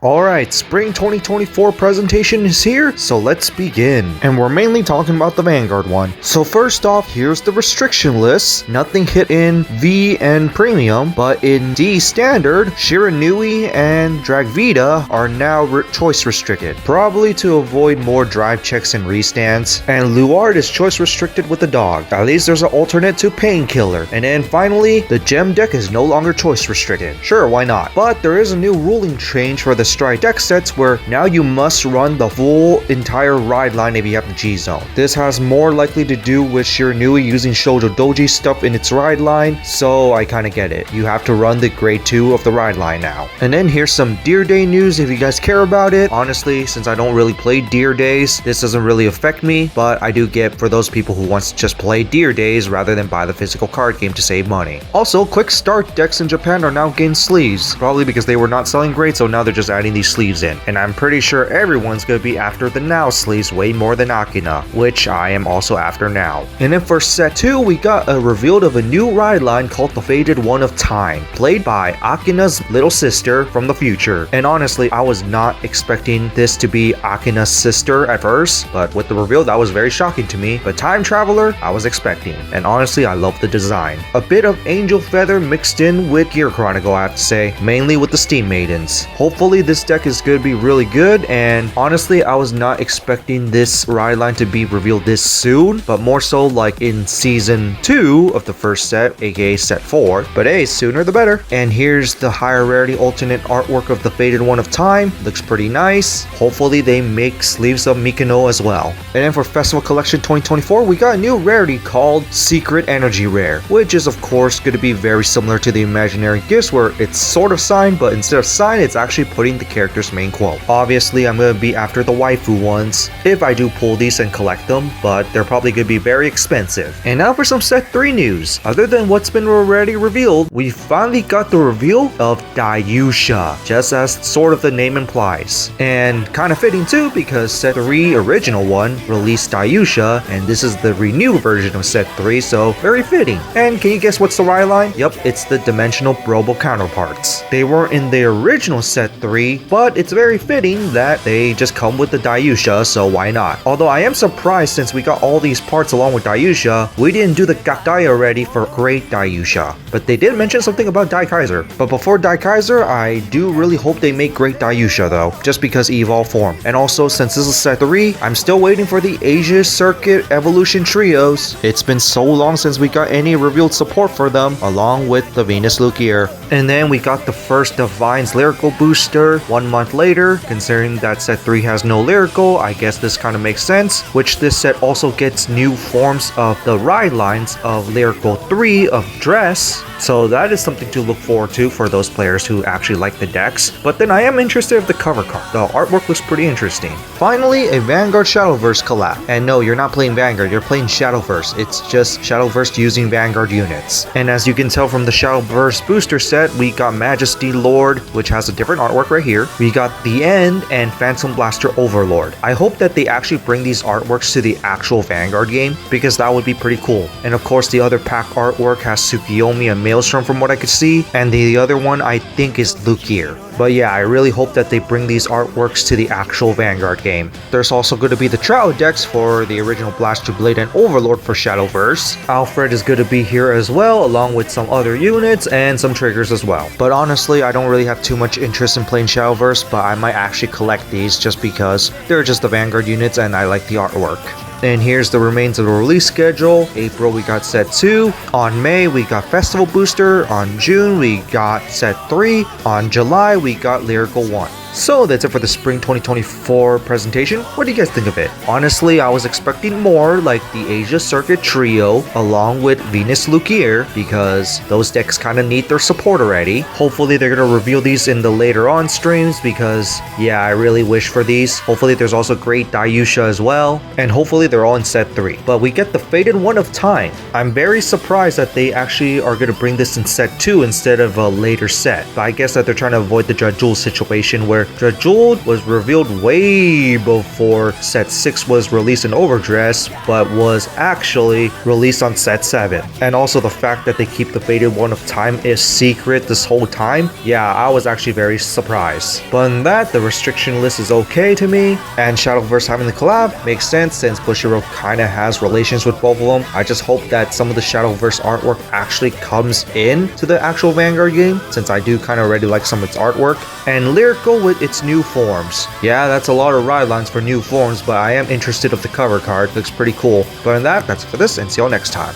Alright, Spring 2024 presentation is here, so let's begin. And we're mainly talking about the Vanguard one. So first off, here's the restriction list. Nothing hit in V and Premium, but in D Standard, Shiranui and Dragvita are now choice restricted. Probably to avoid more drive checks and restands. And Luard is choice restricted with the dog. At least there's an alternate to Painkiller. And then finally, the Gem deck is no longer choice restricted. Sure, why not? But there is a new ruling change for the Stride deck sets where now you must run the full entire ride line if you have the G-Zone. This has more likely to do with Shiranui using Shoujo Doji stuff in its ride line, so I kinda get it. You have to run the grade 2 of the ride line now. And then here's some Deer Day news if you guys care about it. Honestly, since I don't really play Deer Days, this doesn't really affect me, but I do get for those people who wants to just play Deer Days rather than buy the physical card game to save money. Also, quick start decks in Japan are now getting sleeves, probably because they were not selling great, so now they're just adding these sleeves in. And I'm pretty sure everyone's gonna be after the Now sleeves way more than Akina, which I am also after now. And then for set 2, we got a reveal of a new ride line called the Faded One of Time, played by Akina's little sister from the future. And honestly, I was not expecting this to be Akina's sister at first, but with the reveal, that was very shocking to me. But Time Traveler, I was expecting. And honestly, I love the design. A bit of Angel Feather mixed in with Gear Chronicle, I have to say, mainly with the Steam Maidens. Hopefully this deck is going to be really good, and honestly I was not expecting this ride line to be revealed this soon, but more so like in season 2 of the first set, aka set 4, but hey, sooner the better. And here's the higher rarity alternate artwork of the Faded One of Time. Looks pretty nice. Hopefully they make sleeves of Mikino as well. And then for Festival Collection 2024, we got a new rarity called Secret Energy Rare, which is of course going to be very similar to the Imaginary Gifts, where it's sort of signed, but instead of signed, it's actually putting the character's main quote. Obviously, I'm going to be after the waifu ones if I do pull these and collect them, but they're probably going to be very expensive. And now for some set 3 news. Other than what's been already revealed, we finally got the reveal of Daiyusha, just as sort of the name implies. And kind of fitting too, because set 3 original one released Daiyusha, and this is the renewed version of set 3, so very fitting. And can you guess what's the ride line? Yep, it's the Dimensional Robo counterparts. They weren't in the original set 3, but it's very fitting that they just come with the Daiyusha, so why not? Although I am surprised, since we got all these parts along with Daiyusha, we didn't do the Gakdai already for Great Daiyusha. But they did mention something about Daikaiser. But before Daikaiser, I do really hope they make Great Daiyusha though, just because Evolve form. And also, since this is set 3, I'm still waiting for the Asia Circuit Evolution Trios. It's been so long since we got any revealed support for them, along with the Venus Lukier. And then we got the first Divine's Lyrical Booster 1 month later. Considering that set 3 has no lyrical, I guess this kind of makes sense, which this set also gets new forms of the ride lines of Lyrical 3 of Dress, so that is something to look forward to for those players who actually like the decks. But then I am interested in the cover card. The artwork looks pretty interesting. Finally, a Vanguard Shadowverse collab. And no, you're not playing Vanguard, you're playing Shadowverse. It's just Shadowverse using Vanguard units. And as you can tell from the Shadowverse booster set, we got Majesty Lord, which has a different artwork right here. We got The End and Phantom Blaster Overlord. I hope that they actually bring these artworks to the actual Vanguard game, because that would be pretty cool. And of course, the other pack artwork has Tsukiyomi and Maelstrom from what I could see, and the other one I think is Lukier. But yeah, I really hope that they bring these artworks to the actual Vanguard game. There's also going to be the trial decks for the original Blaster Blade and Overlord for Shadowverse. Alfred is going to be here as well, along with some other units and some triggers as well. But honestly, I don't really have too much interest in playing Shadowverse, but I might actually collect these just because they're just the Vanguard units and I like the artwork. And here's the remains of the release schedule. April, we got set 2. On May, we got Festival Booster. On June, we got set 3. On July, we got Lyrical 1. So that's it for the Spring 2024 presentation. What do you guys think of it? Honestly, I was expecting more like the Asia Circuit Trio along with Venus Lukier, because those decks kind of need their support already. Hopefully they're going to reveal these in the later on streams, because yeah, I really wish for these. Hopefully there's also Great Daiyusha as well, and hopefully they're all in set 3. But we get the Faded One of Time. I'm very surprised that they actually are going to bring this in set 2 instead of a later set. But I guess that they're trying to avoid the Jajul situation where where the Jeweled was revealed way before Set 6 was released in Overdress, but was actually released on Set 7. And also the fact that they keep the Faded One of Time is secret this whole time, yeah, I was actually very surprised. But in that, the restriction list is okay to me, and Shadowverse having the collab makes sense since Bushiroad kinda has relations with both of them. I just hope that some of the Shadowverse artwork actually comes in to the actual Vanguard game, since I do kinda already like some of its artwork. And Lyrical with its new forms. Yeah, that's a lot of ride lines for new forms, but I am interested of the cover card, looks pretty cool. But in that, that's it for this, and see y'all next time.